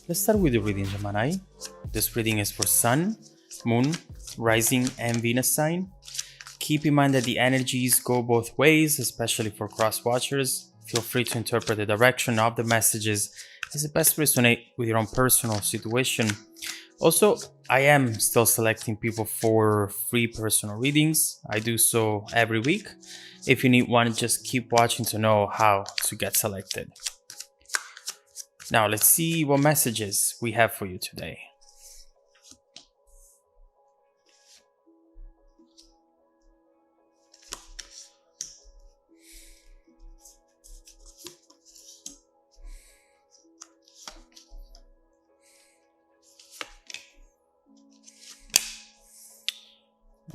Let's start with the reading, Gemini. This reading is for Sun, Moon, Rising, and Venus sign. Keep in mind that the energies go both ways, especially for cross watchers. Feel free to interpret the direction of the messages as it best resonate with your own personal situation. Also, I am still selecting people for free personal readings. I do so every week. If you need one, just keep watching to know how to get selected. Now, let's see what messages we have for you today.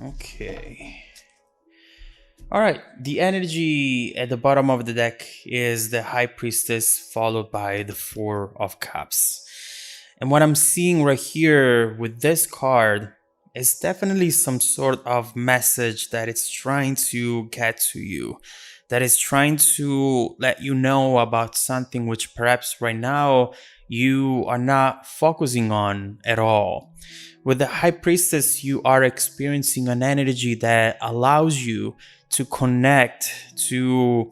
Okay. All right. The energy at the bottom of the deck is the High Priestess, followed by the Four of Cups. And what I'm seeing right here with this card is definitely some sort of message that it's trying to get to you, that is trying to let you know about something which perhaps right now you are not focusing on at all. With the High Priestess, you are experiencing an energy that allows you to connect to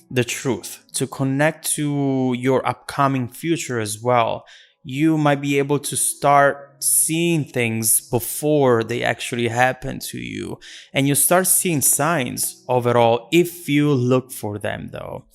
the truth, to connect to your upcoming future as well. You might be able to start seeing things before they actually happen to you. And you start seeing signs overall if you look for them though.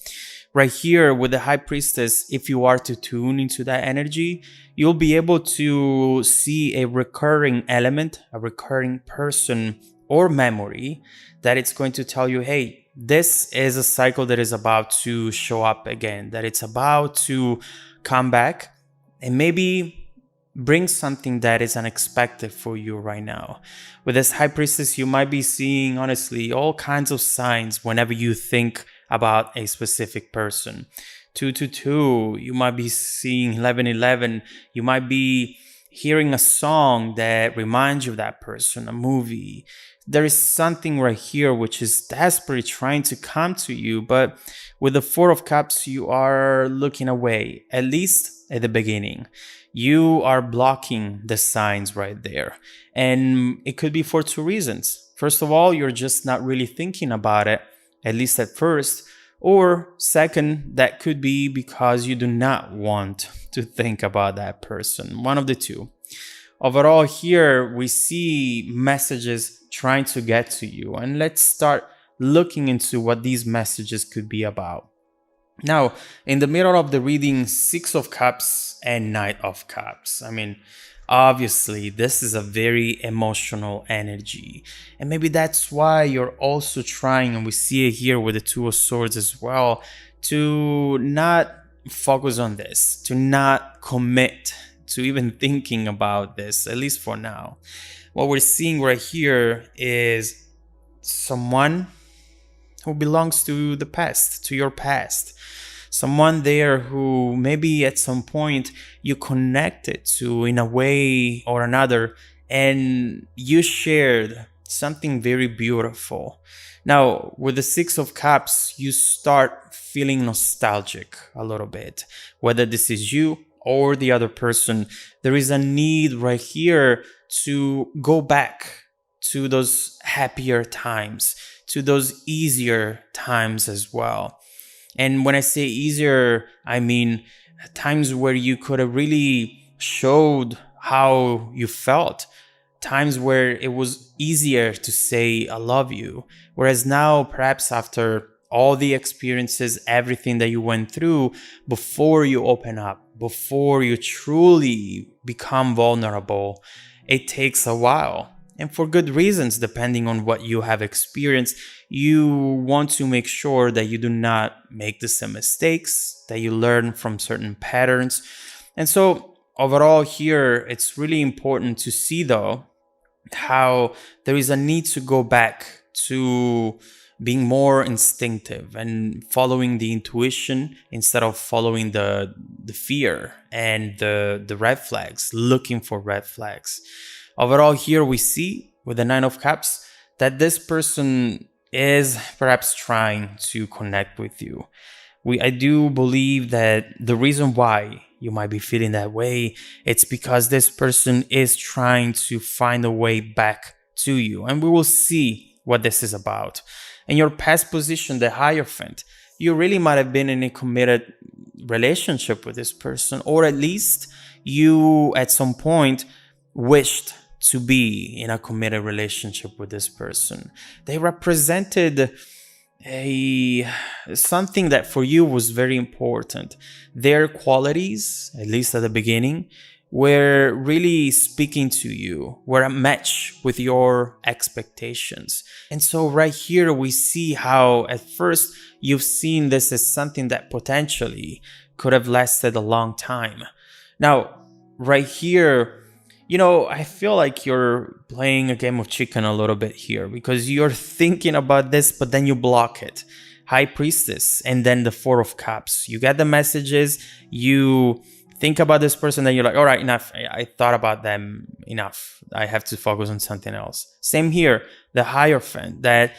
Right here with the High Priestess, if you are to tune into that energy, you'll be able to see a recurring element, a recurring person or memory that it's going to tell you, hey, this is a cycle that is about to show up again, that it's about to come back and maybe bring something that is unexpected for you right now. With this High Priestess, you might be seeing, honestly, all kinds of signs whenever you think about a specific person. 222, you might be seeing 1111, you might be hearing a song that reminds you of that person, a movie. There is something right here which is desperately trying to come to you, but with the Four of Cups, you are looking away, at least at the beginning. You are blocking the signs right there. And it could be for two reasons. First of all, you're just not really thinking about it, at least at first. Or second, that could be because you do not want to think about that person. One of the two. Overall, here we see messages trying to get to you. And let's start looking into what these messages could be about. Now, in the middle of the reading, Six of Cups and Knight of Cups. I mean, obviously, this is a very emotional energy. And maybe that's why you're also trying, and we see it here with the Two of Swords as well, to not focus on this, to not commit to even thinking about this, at least for now. What we're seeing right here is someone who belongs to the past, to your past. Someone there who maybe at some point you connected to in a way or another, and you shared something very beautiful. Now, with the Six of Cups, you start feeling nostalgic a little bit. Whether this is you or the other person, there is a need right here to go back to those happier times, to those easier times as well. And when I say easier, I mean times where you could have really showed how you felt, times where it was easier to say I love you. Whereas now, perhaps after all the experiences, everything that you went through, before you open up, before you truly become vulnerable, it takes a while. And for good reasons, depending on what you have experienced, you want to make sure that you do not make the same mistakes, that you learn from certain patterns. And so overall here, it's really important to see though, how there is a need to go back to being more instinctive and following the intuition instead of following the fear and the red flags, looking for red flags. Overall here we see with the Nine of Cups that this person is perhaps trying to connect with you. I do believe that the reason why you might be feeling that way, it's because this person is trying to find a way back to you. And we will see what this is about. In your past position, the Hierophant, you really might have been in a committed relationship with this person, or at least you at some point wished to be in a committed relationship with this person. They represented something that for you was very important. Their qualities, at least at the beginning, were really speaking to you, were a match with your expectations. And so right here we see how at first you've seen this as something that potentially could have lasted a long time. Now, right here, I feel like you're playing a game of chicken a little bit here, because you're thinking about this, but then you block it. High Priestess, and then the Four of Cups. You get the messages, you think about this person, then you're like, all right, enough. I thought about them enough. I have to focus on something else. Same here, the Hierophant, that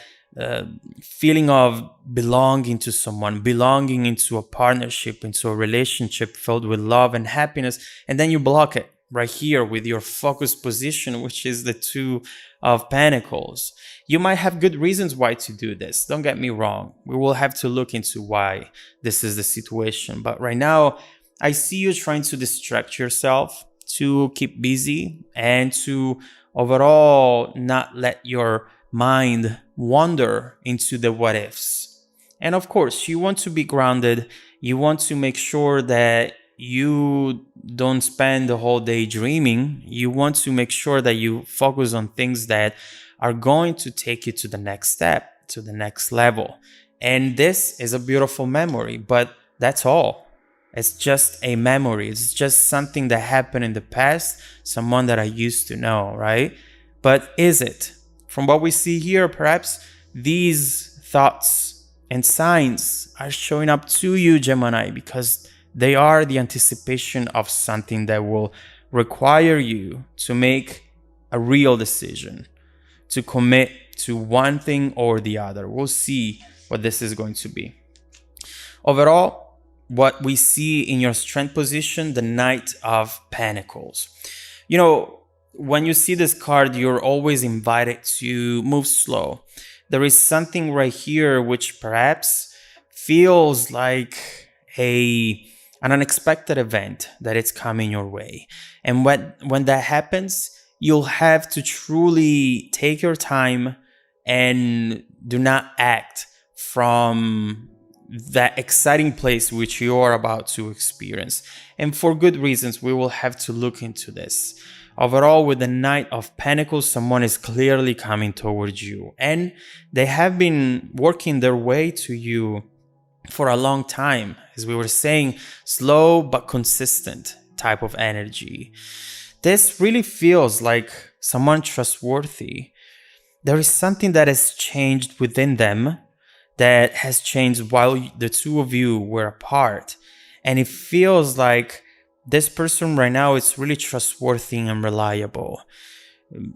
feeling of belonging to someone, belonging into a partnership, into a relationship filled with love and happiness, and then you block it right here with your focused position, which is the Two of Pentacles. You might have good reasons why to do this. Don't get me wrong. We will have to look into why this is the situation. But right now, I see you trying to distract yourself, to keep busy, and to overall not let your mind wander into the what ifs. And of course, you want to be grounded. You want to make sure that you don't spend the whole day dreaming. You want to make sure that you focus on things that are going to take you to the next step, to the next level. And this is a beautiful memory, but that's all. It's just a memory. It's just something that happened in the past, someone that I used to know, right? But is it? From what we see here, perhaps these thoughts and signs are showing up to you, Gemini, because they are the anticipation of something that will require you to make a real decision, to commit to one thing or the other. We'll see what this is going to be. Overall, what we see in your strength position, the Knight of Pentacles. When you see this card, you're always invited to move slow. There is something right here which perhaps feels like an unexpected event that it's coming your way. And when that happens, you'll have to truly take your time and do not act from that exciting place which you are about to experience. And for good reasons, we will have to look into this. Overall, with the Knight of Pentacles, someone is clearly coming towards you, and they have been working their way to you for a long time. As we were saying, slow but consistent type of energy. This really feels like someone trustworthy. There is something that has changed within them, that has changed while the two of you were apart. And it feels like this person right now is really trustworthy and reliable.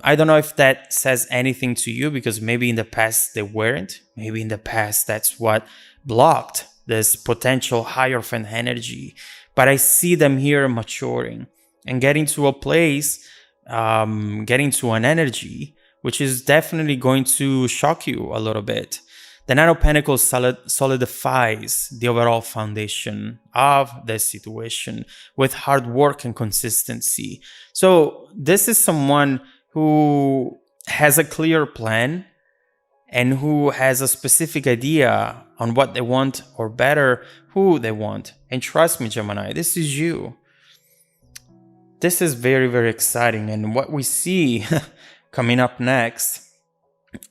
I don't know if that says anything to you, because maybe in the past they weren't. Maybe in the past that's what blocked this potential Hierophant energy. But I see them here maturing and getting to a place, getting to an energy, which is definitely going to shock you a little bit. The Knight of Pentacles solidifies the overall foundation of this situation with hard work and consistency. So this is someone who has a clear plan and who has a specific idea on what they want, or better, who they want. And trust me, Gemini, this is you. This is very, very exciting. And what we see coming up next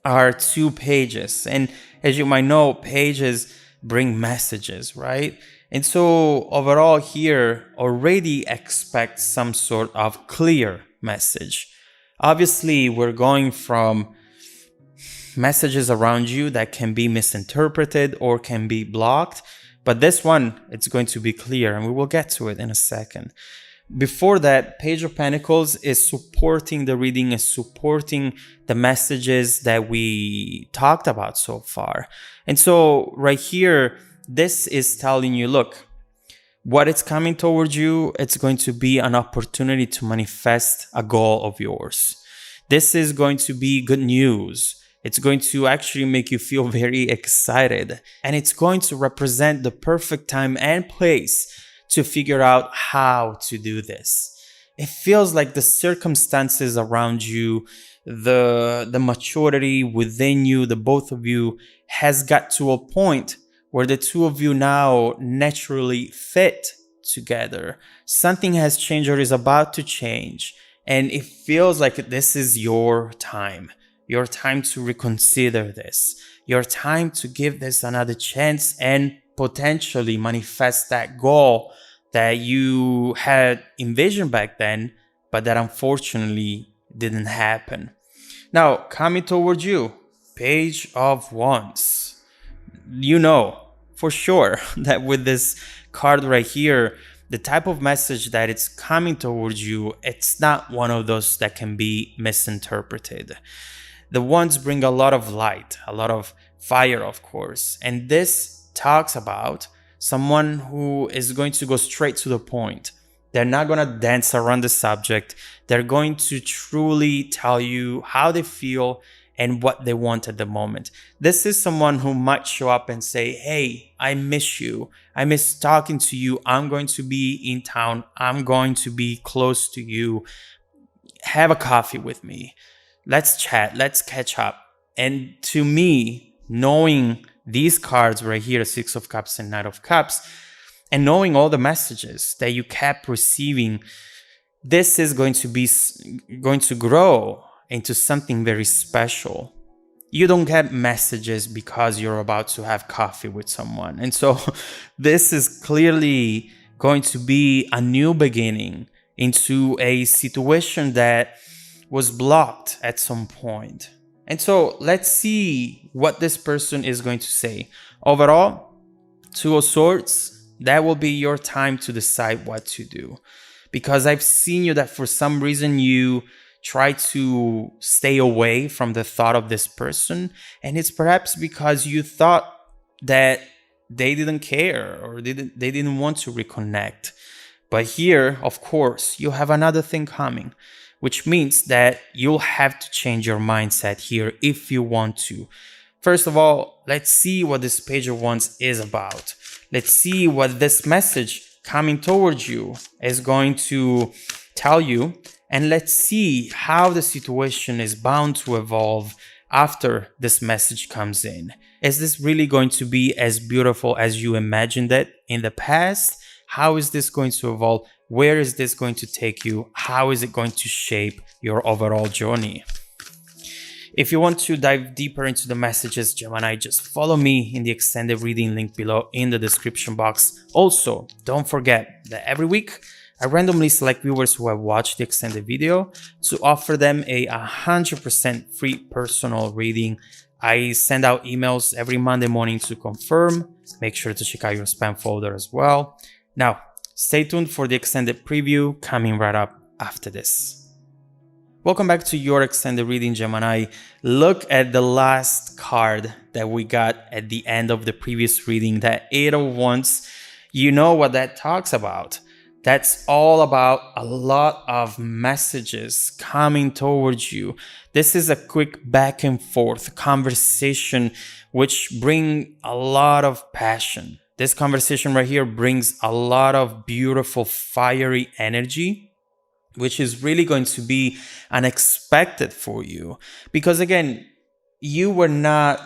are two pages. And as you might know, pages bring messages, right? And so overall here, already expect some sort of clear message. Obviously, we're going from messages around you that can be misinterpreted or can be blocked, but this one, it's going to be clear, and we will get to it in a second. Before that, Page of Pentacles is supporting the reading, is supporting the messages that we talked about so far. And so right here, this is telling you, look, What it's coming towards you, it's going to be an opportunity to manifest a goal of yours. This is going to be good news. It's going to actually make you feel very excited, and it's going to represent the perfect time and place to figure out how to do this. It feels like the circumstances around you, the maturity within you, the both of you has got to a point where the two of you now naturally fit together. Something has changed or is about to change, and it feels like this is your time. Your time to reconsider this. Your time to give this another chance and potentially manifest that goal that you had envisioned back then, but that unfortunately didn't happen. Now, coming towards you, Page of Wands. You know for sure that with this card right here, the type of message that it's coming towards you, it's not one of those that can be misinterpreted. The Wands bring a lot of light, a lot of fire, of course. And this talks about someone who is going to go straight to the point. They're not going to dance around the subject. They're going to truly tell you how they feel and what they want at the moment. This is someone who might show up and say, hey, I miss you. I miss talking to you. I'm going to be in town. I'm going to be close to you. Have a coffee with me. Let's chat. Let's catch up. And to me, knowing these cards right here, Six of Cups and Knight of Cups, and knowing all the messages that you kept receiving, this is going to grow into something very special. You don't get messages because you're about to have coffee with someone. And so this is clearly going to be a new beginning into a situation that was blocked at some point. And so let's see what this person is going to say. Overall, Two of Swords, that will be your time to decide what to do. Because I've seen you that for some reason you try to stay away from the thought of this person. And it's perhaps because you thought that they didn't care or they didn't want to reconnect. But here, of course, you have another thing coming, which means that you'll have to change your mindset here if you want to. First of all, let's see what this Page of Wands is about. Let's see what this message coming towards you is going to tell you. And let's see how the situation is bound to evolve after this message comes in. Is this really going to be as beautiful as you imagined it in the past? How is this going to evolve? Where is this going to take you? How is it going to shape your overall journey? If you want to dive deeper into the messages, Gemini, just follow me in the extended reading link below in the description box. Also, don't forget that every week, I randomly select viewers who have watched the extended video to offer them a 100% free personal reading. I send out emails every Monday morning to confirm. Make sure to check out your spam folder as well. Now, stay tuned for the extended preview coming right up after this. Welcome back to your extended reading, Gemini. Look at the last card that we got at the end of the previous reading, that Eight of Wands. You know what that talks about. That's all about a lot of messages coming towards you. This is a quick back and forth conversation which bring a lot of passion. This conversation right here brings a lot of beautiful fiery energy, which is really going to be unexpected for you. Because again, you were not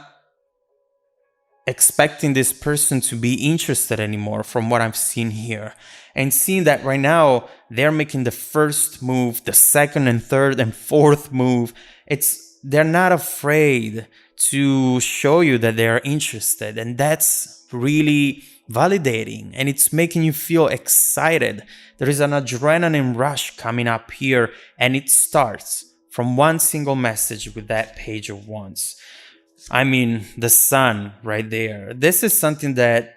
expecting this person to be interested anymore from what I've seen here. And seeing that right now, they're making the first move, the second and third and fourth move. They're not afraid to show you that they're interested. And that's really validating, and it's making you feel excited. There is an adrenaline rush coming up here, and it starts from one single message with that Page of Wands. I mean, the sun right there. This is something that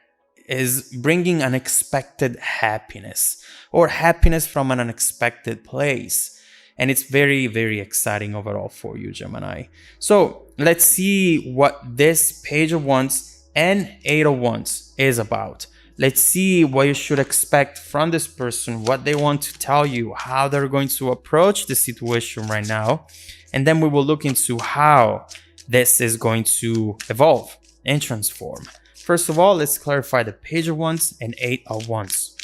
is bringing unexpected happiness, or happiness from an unexpected place. And it's very, very exciting overall for you, Gemini. So let's see what this Page of Wands and Eight of Wands is about. Let's see what you should expect from this person, what they want to tell you, how they're going to approach the situation right now. And then we will look into how this is going to evolve and transform. First of all, let's clarify the Page of Wands and Eight of Wands.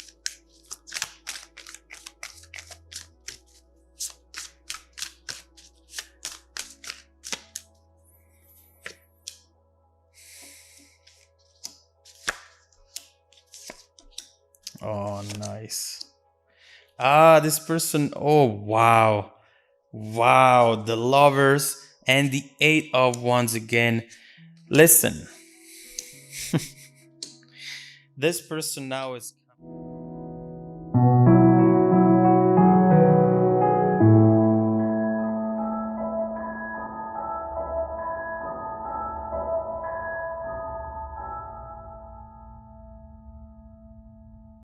Oh, nice. This person, oh, wow. Wow, the Lovers and the Eight of Wands again. Listen, this person now is